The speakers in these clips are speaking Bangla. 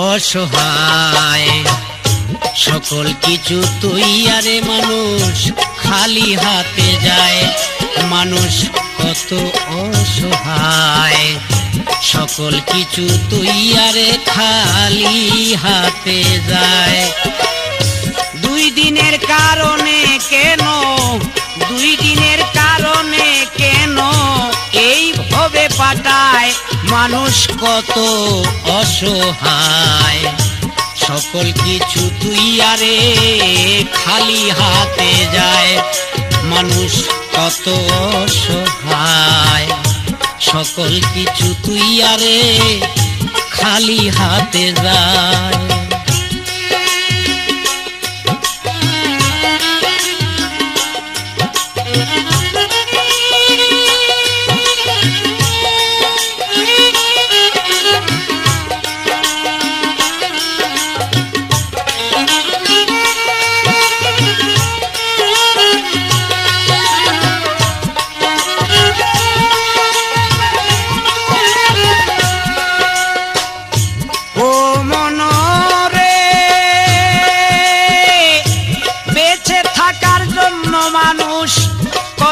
অসহায় সকল কিছু তৈয়ারে মানুষ খালি হাতে যায় মানুষ কত অসহায় সকল কিছু তৈয়ারে খালি হাতে যায় দুই দিনের কারণে কেন এইভাবে পাঠায় মানুষ কত অসহায় সকল কিছু তৈয়ারে খালি হাতে যায় মানুষ কত অসহায় সকল কিছু তৈয়ারে খালি হাতে যায়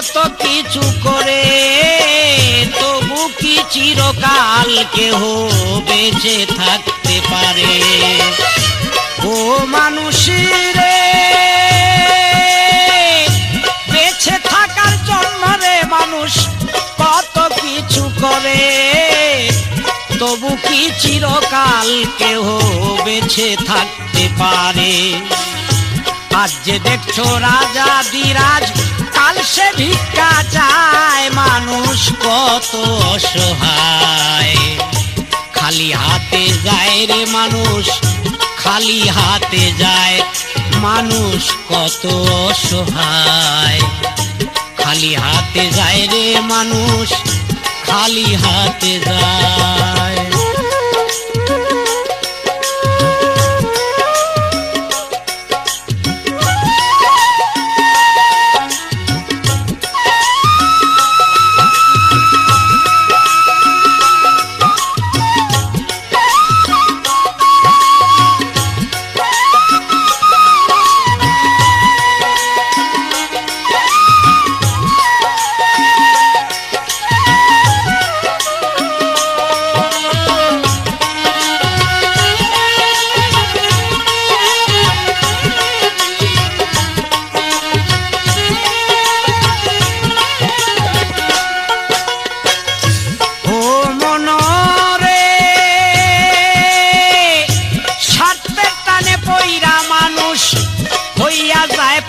কত কিছু করে তবু কি চিরকাল কেহ বেঁচে থাকতে পারে ও মানুষেরে বেঁচে থাকার জন্য রে মানুষ কত কিছু করে তবু কি চিরকাল কেহ বেঁচে থাকতে পারে আজ যে দেখছো রাজা বিরাজ কাল সে ভিক্ষা চায় মানুষ কত অসহায় খালি হাতে যায় রে মানুষ খালি হাতে যায় মানুষ কত অসহায় খালি হাতে যায় রে মানুষ খালি হাতে যায়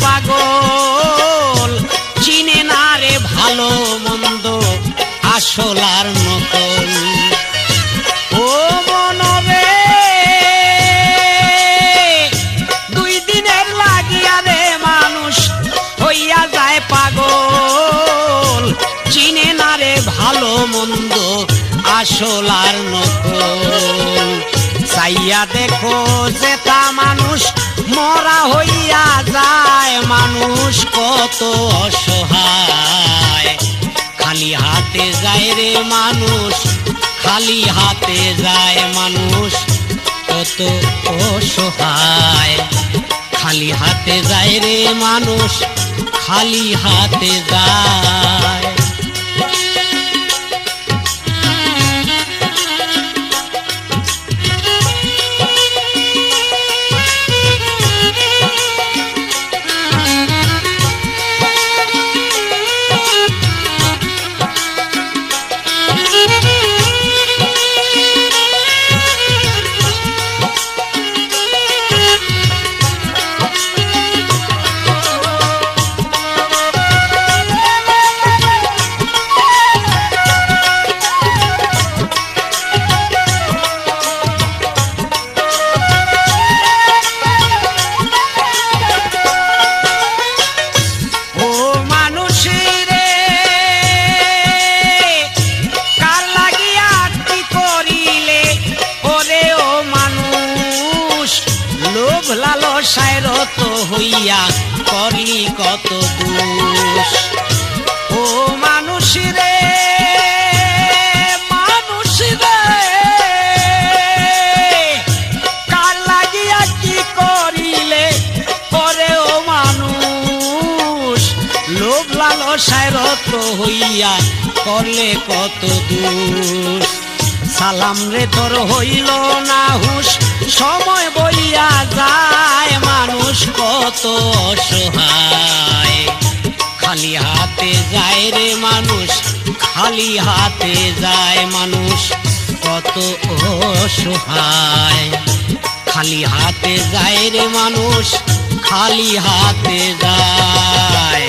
পাগল চিনে না রে ভালো মন্দ আসল আর নকল ও মনরে দুই দিনের লাগিয়া রে মানুষ হইয়া যায় পাগল চিনে না রে ভালো মন্দ আসল আর নকল চাইয়া দেখো যে তা মানুষ মরা হইয়া যায় মানুষ কত অসহায় খালি হাতে যায় রে মানুষ খালি হাতে যায় মানুষ কত অসহায় খালি হাতে যায় রে মানুষ খালি হাতে যায় লালসায় রত হইয়া করলি কত দোষ ও মানুষ রে লালসায় রত হইয়া করলে কত দূর। সালাম রে তোর হইল না হুঁশ, সময় বইয়া যায়, মানুষ কত অসহায়। খালি হাতে যায় রে মানুষ, খালি হাতে যায় মানুষ কত অসহায়। খালি হাতে যায় রে মানুষ, খালি হাতে যায়।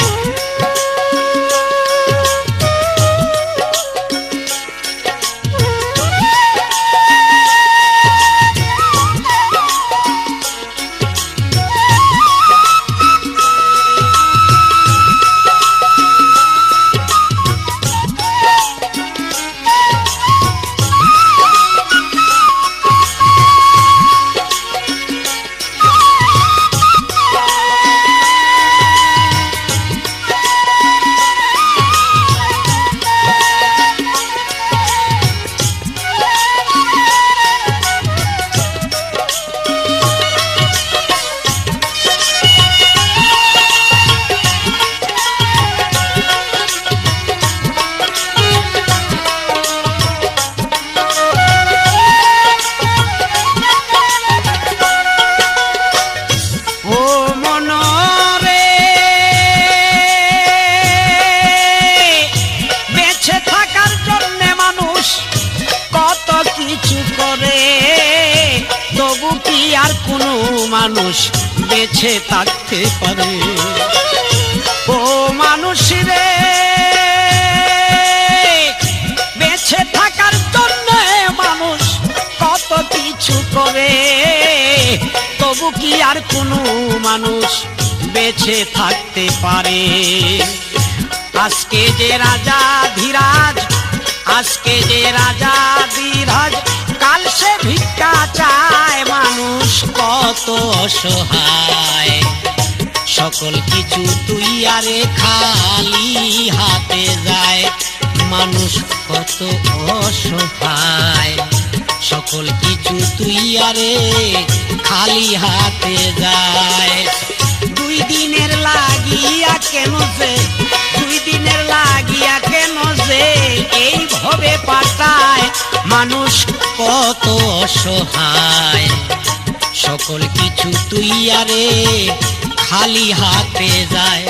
আর কোন মানুষ বেঁচে থাকতে পারে? ও মানুষ রে, বেঁচে থাকার জন্য মানুষ কত কিছু করে, তবু কি আর কোন মানুষ বেঁচে থাকতে পারে? আজকে যে রাজা ধীরাজ, আজকে যে রাজা ধীরাজ, কাল সে ভিক্ষা চায়, মানুষ কত অসহায়। সকল কিছু তুই আরে খালি হাতে যায়, মানুষ কত অসহায়। সকল কিছু তুই আরে খালি হাতে যায়। দুই দিনের লাগিয়া কেন যে, দুই দিনের লাগিয়া কেন যে এইভাবে পাঠায়, মানুষ কত অসহায়। সকল কিছু তুই আরে খালি হাতে যায়,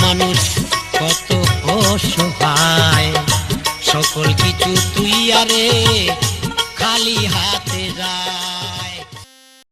মানুষ কত অসহায়। সকল কিছু তুই আরে খালি হাতে যায়।